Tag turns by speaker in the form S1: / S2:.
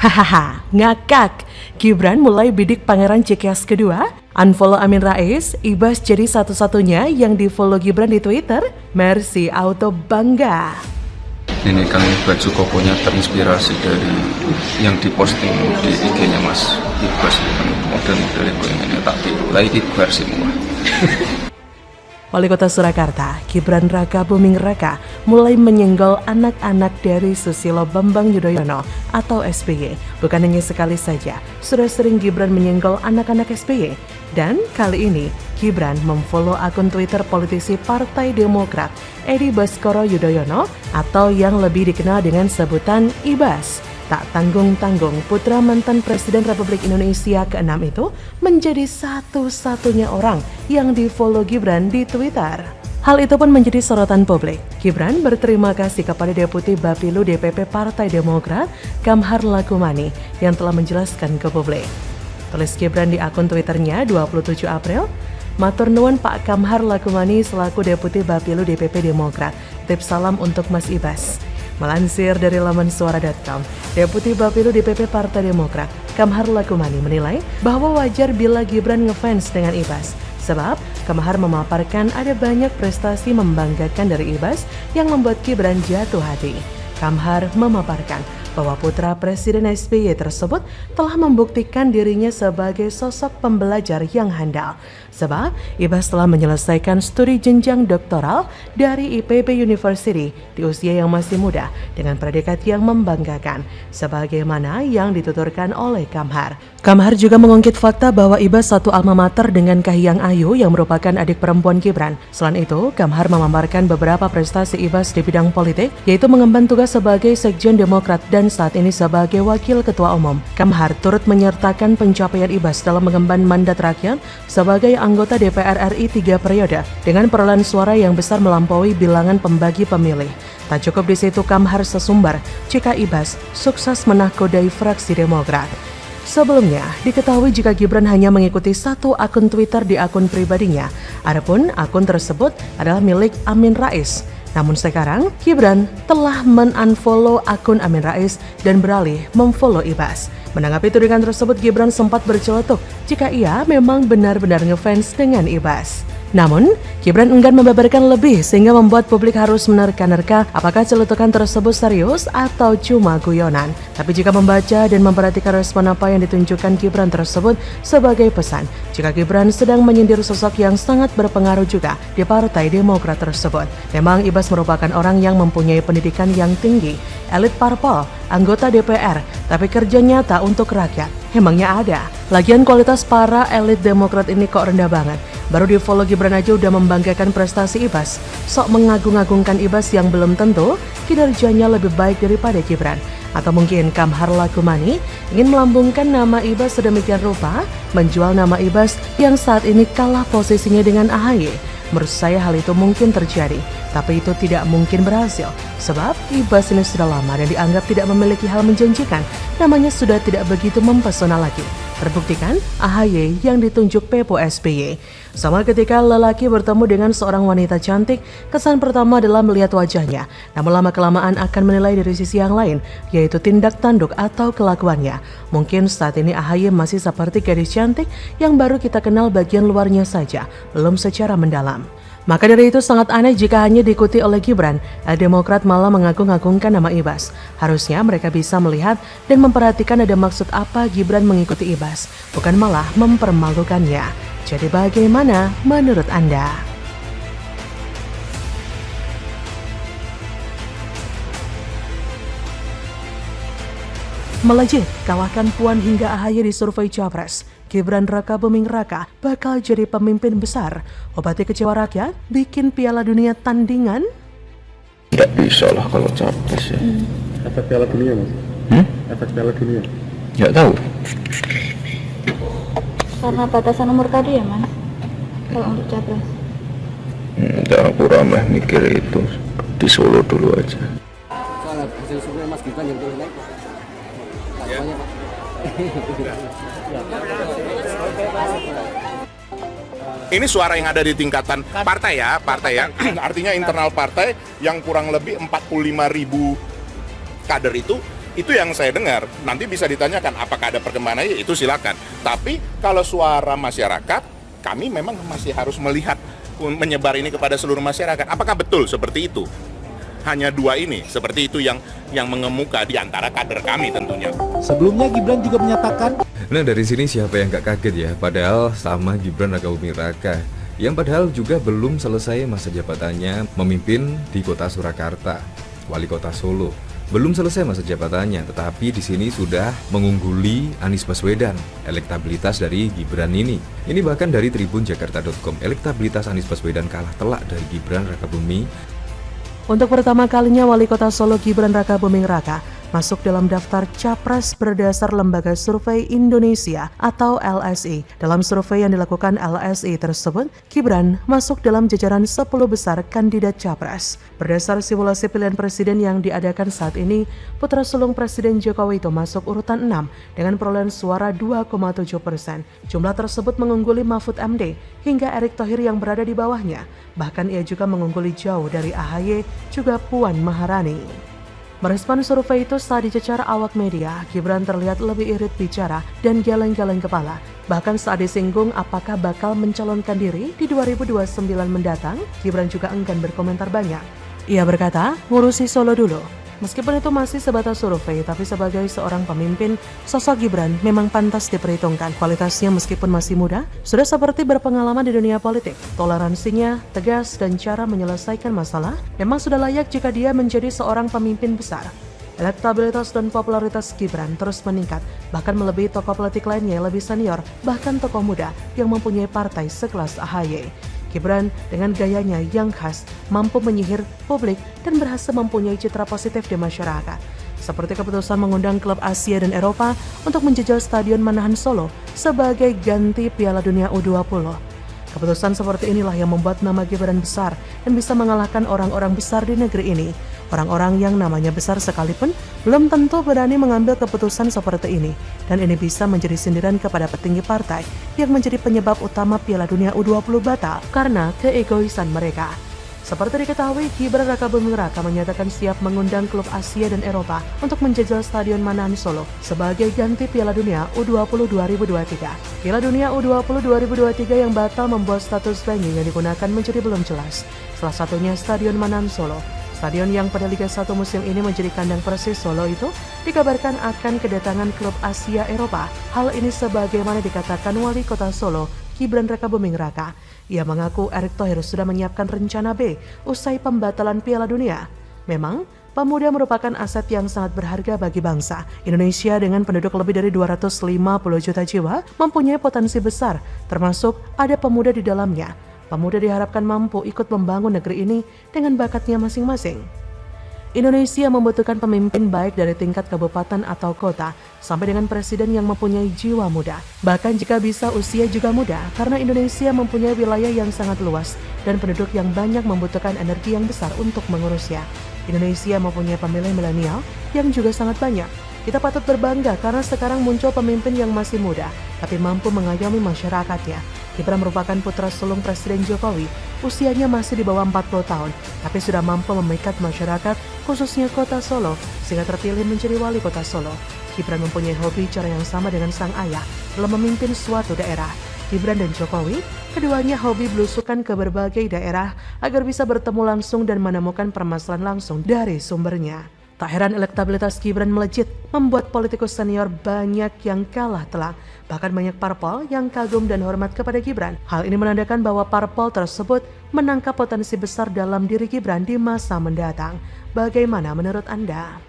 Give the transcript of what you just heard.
S1: Hahaha, ngakak. Gibran mulai bidik Pangeran Cikeas kedua, unfollow Amin Rais, Ibas jadi satu-satunya yang di-follow Gibran di Twitter. Mercy Auto bangga.
S2: Ini kan baju kokonya terinspirasi dari yang diposting di IG-nya Mas Ibas. Model-model yang tak mulai Ibas semua.
S1: Wali Kota Surakarta, Gibran Raka Buming Raka, mulai menyenggol anak-anak dari Susilo Bambang Yudhoyono atau SBY. Bukan hanya sekali saja, sudah sering Gibran menyenggol anak-anak SBY. Dan kali ini, Gibran memfollow akun Twitter politisi Partai Demokrat, Edi Baskoro Yudhoyono, atau yang lebih dikenal dengan sebutan Ibas. Tak tanggung-tanggung, putra mantan Presiden Republik Indonesia ke-6 itu menjadi satu-satunya orang yang di-follow Gibran di Twitter. Hal itu pun menjadi sorotan publik. Gibran berterima kasih kepada Deputi Bapilu DPP Partai Demokrat, Kamhar Lakumani, yang telah menjelaskan ke publik. Tulis Gibran di akun Twitternya 27 April, "Matur nuwun Pak Kamhar Lakumani selaku Deputi Bapilu DPP Demokrat. Tip salam untuk Mas Ibas." Melansir dari laman suara.com, Deputi Bapilu DPP Partai Demokrat, Kamhar Lakumani menilai bahwa wajar bila Gibran ngefans dengan Ibas. Sebab, Kamhar memaparkan ada banyak prestasi membanggakan dari Ibas yang membuat Gibran jatuh hati. Kamhar memaparkan bahwa putra Presiden SBY tersebut telah membuktikan dirinya sebagai sosok pembelajar yang handal. Sebab, Ibas telah menyelesaikan studi jenjang doktoral dari IPB University di usia yang masih muda dengan predikat yang membanggakan, sebagaimana yang dituturkan oleh Kamhar. Kamhar juga mengungkit fakta bahwa Ibas satu alma mater dengan Kahiyang Ayu yang merupakan adik perempuan Gibran. Selain itu, Kamhar memaparkan beberapa prestasi Ibas di bidang politik, yaitu mengemban tugas sebagai Sekjen Demokrat dan saat ini sebagai Wakil Ketua Umum. Kamhar turut menyertakan pencapaian Ibas dalam mengemban mandat rakyat sebagai anggota DPR RI 3 periode dengan perolehan suara yang besar melampaui bilangan pembagi pemilih. Tak cukup di situ, Kamhar sesumbar jika Ibas sukses menakodai fraksi Demokrat. Sebelumnya, diketahui jika Gibran hanya mengikuti satu akun Twitter di akun pribadinya. Adapun akun tersebut adalah milik Amin Rais. Namun sekarang, Gibran telah men-unfollow akun Amin Rais dan beralih memfollow Ibas. Menanggapi tudingan tersebut, Gibran sempat berceletuk jika ia memang benar-benar ngefans dengan Ibas. Namun, Gibran enggan membeberkan lebih sehingga membuat publik harus menerka-nerka apakah celetukan tersebut serius atau cuma guyonan. Tapi jika membaca dan memperhatikan respon apa yang ditunjukkan Gibran tersebut sebagai pesan, jika Gibran sedang menyindir sosok yang sangat berpengaruh juga di Partai Demokrat tersebut. Memang Ibas merupakan orang yang mempunyai pendidikan yang tinggi, elit parpol, anggota DPR, tapi kerja nyata untuk rakyat. Emangnya ada? Lagian kualitas para elit Demokrat ini kok rendah banget. Baru di follow Gibran aja udah membanggakan prestasi Ibas. Sok mengagung-agungkan Ibas yang belum tentu kinerjanya lebih baik daripada Gibran. Atau mungkin Kamhar Lakumani ingin melambungkan nama Ibas sedemikian rupa, menjual nama Ibas yang saat ini kalah posisinya dengan AHY. Menurut saya hal itu mungkin terjadi, tapi itu tidak mungkin berhasil. Sebab Ibas ini sudah lama dan dianggap tidak memiliki hal menjanjikan. Namanya sudah tidak begitu mempesona lagi. Terbuktikan AHY yang ditunjuk Pepo SBY. Sama ketika lelaki bertemu dengan seorang wanita cantik, kesan pertama adalah melihat wajahnya. Namun lama-kelamaan akan menilai dari sisi yang lain, yaitu tindak tanduk atau kelakuannya. Mungkin saat ini AHY masih seperti gadis cantik yang baru kita kenal bagian luarnya saja, belum secara mendalam. Maka dari itu sangat aneh jika hanya diikuti oleh Gibran, Demokrat malah mengagung-agungkan nama Ibas. Harusnya mereka bisa melihat dan memperhatikan ada maksud apa Gibran mengikuti Ibas, bukan malah mempermalukannya. Jadi bagaimana menurut Anda? Melejit, kalahkan Puan hingga AHY di survei Capres. Gibran Raka Buming Raka bakal jadi pemimpin besar. Obati kecewa rakyat, bikin Piala Dunia tandingan?
S2: Tidak bisa lah kalau capres ya.
S3: Efek Piala Dunia mas? Efek Piala Dunia?
S2: Nggak tahu.
S4: Karena batasan umur tadi ya mas, kalau untuk capres.
S2: Aku ramah mikir itu di Solo dulu aja.
S3: Soalnya hasil survei mas Gibran yang turun naik. Banyak pak.
S5: Ini suara yang ada di tingkatan partai ya. Artinya internal partai yang kurang lebih 45.000 kader itu Itu yang saya dengar. Nanti bisa ditanyakan apakah ada perkembangan, itu silakan. Tapi kalau suara masyarakat, kami memang masih harus melihat menyebar ini kepada seluruh masyarakat. Apakah betul seperti itu? Hanya dua ini, seperti itu yang mengemuka di antara kader kami tentunya.
S6: Sebelumnya Gibran juga menyatakan,
S7: Nah dari sini siapa yang gak kaget ya, padahal sama Gibran Rakabuming Raka yang padahal juga belum selesai masa jabatannya memimpin di kota Surakarta, wali kota Solo. Belum selesai masa jabatannya, tetapi di sini sudah mengungguli Anies Baswedan. Elektabilitas dari Gibran ini bahkan dari tribunjakarta.com, elektabilitas Anies Baswedan kalah telak dari Gibran Rakabuming.
S1: Untuk pertama kalinya Wali Kota Solo Gibran Rakabuming Raka masuk dalam daftar capres berdasar Lembaga Survei Indonesia atau LSI. Dalam survei yang dilakukan LSI tersebut, Gibran masuk dalam jajaran 10 besar kandidat capres. Berdasar simulasi pilihan presiden yang diadakan saat ini, putra sulung Presiden Jokowi itu masuk urutan 6 dengan perolehan suara 2,7%. Jumlah tersebut mengungguli Mahfud MD hingga Erick Thohir yang berada di bawahnya. Bahkan ia juga mengungguli jauh dari AHY juga Puan Maharani. Merespon survei itu saat dicecar awak media, Gibran terlihat lebih irit bicara dan geleng-geleng kepala. Bahkan saat disinggung apakah bakal mencalonkan diri di 2029 mendatang, Gibran juga enggan berkomentar banyak. Ia berkata, ngurusi Solo dulu. Meskipun itu masih sebatas survei, tapi sebagai seorang pemimpin, sosok Gibran memang pantas diperhitungkan. Kualitasnya meskipun masih muda, sudah seperti berpengalaman di dunia politik. Toleransinya, tegas, dan cara menyelesaikan masalah memang sudah layak jika dia menjadi seorang pemimpin besar. Elektabilitas dan popularitas Gibran terus meningkat, bahkan melebihi tokoh politik lainnya yang lebih senior, bahkan tokoh muda yang mempunyai partai sekelas AHY. Gibran dengan gayanya yang khas mampu menyihir publik dan berhasil mempunyai citra positif di masyarakat. Seperti keputusan mengundang klub Asia dan Eropa untuk menjajal Stadion Manahan Solo sebagai ganti Piala Dunia U20. Keputusan seperti inilah yang membuat nama Gibran besar dan bisa mengalahkan orang-orang besar di negeri ini. Orang-orang yang namanya besar sekalipun belum tentu berani mengambil keputusan seperti ini. Dan ini bisa menjadi sindiran kepada petinggi partai yang menjadi penyebab utama Piala Dunia U20 batal karena keegoisan mereka. Seperti diketahui, Gibran Rakabuming Raka menyatakan siap mengundang klub Asia dan Eropa untuk menjajal Stadion Manahan Solo sebagai ganti Piala Dunia U20 2023. Piala Dunia U20 2023 yang batal membuat status venue yang digunakan menjadi belum jelas. Salah satunya Stadion Manahan Solo. Stadion yang pada Liga 1 musim ini menjadi kandang Persis Solo itu dikabarkan akan kedatangan klub Asia Eropa. Hal ini sebagaimana dikatakan Wali Kota Solo, Gibran Rakabuming Raka. Ia mengaku Erick Thohir sudah menyiapkan rencana B usai pembatalan Piala Dunia. Memang, pemuda merupakan aset yang sangat berharga bagi bangsa. Indonesia dengan penduduk lebih dari 250 juta jiwa mempunyai potensi besar, termasuk ada pemuda di dalamnya. Pemuda diharapkan mampu ikut membangun negeri ini dengan bakatnya masing-masing. Indonesia membutuhkan pemimpin baik dari tingkat kabupaten atau kota, sampai dengan presiden yang mempunyai jiwa muda. Bahkan jika bisa usia juga muda, karena Indonesia mempunyai wilayah yang sangat luas dan penduduk yang banyak membutuhkan energi yang besar untuk mengurusnya. Indonesia mempunyai pemilih milenial yang juga sangat banyak. Kita patut berbangga karena sekarang muncul pemimpin yang masih muda, tapi mampu mengayomi masyarakatnya. Gibran merupakan putra sulung Presiden Jokowi. Usianya masih di bawah 40 tahun, tapi sudah mampu memikat masyarakat, khususnya kota Solo, sehingga terpilih menjadi wali kota Solo. Gibran mempunyai hobi cara yang sama dengan sang ayah dalam memimpin suatu daerah. Gibran dan Jokowi, keduanya hobi belusukan ke berbagai daerah agar bisa bertemu langsung dan menemukan permasalahan langsung dari sumbernya. Tak heran elektabilitas Gibran melejit, membuat politikus senior banyak yang kalah telak. Bahkan banyak parpol yang kagum dan hormat kepada Gibran. Hal ini menandakan bahwa parpol tersebut menangkap potensi besar dalam diri Gibran di masa mendatang. Bagaimana menurut Anda?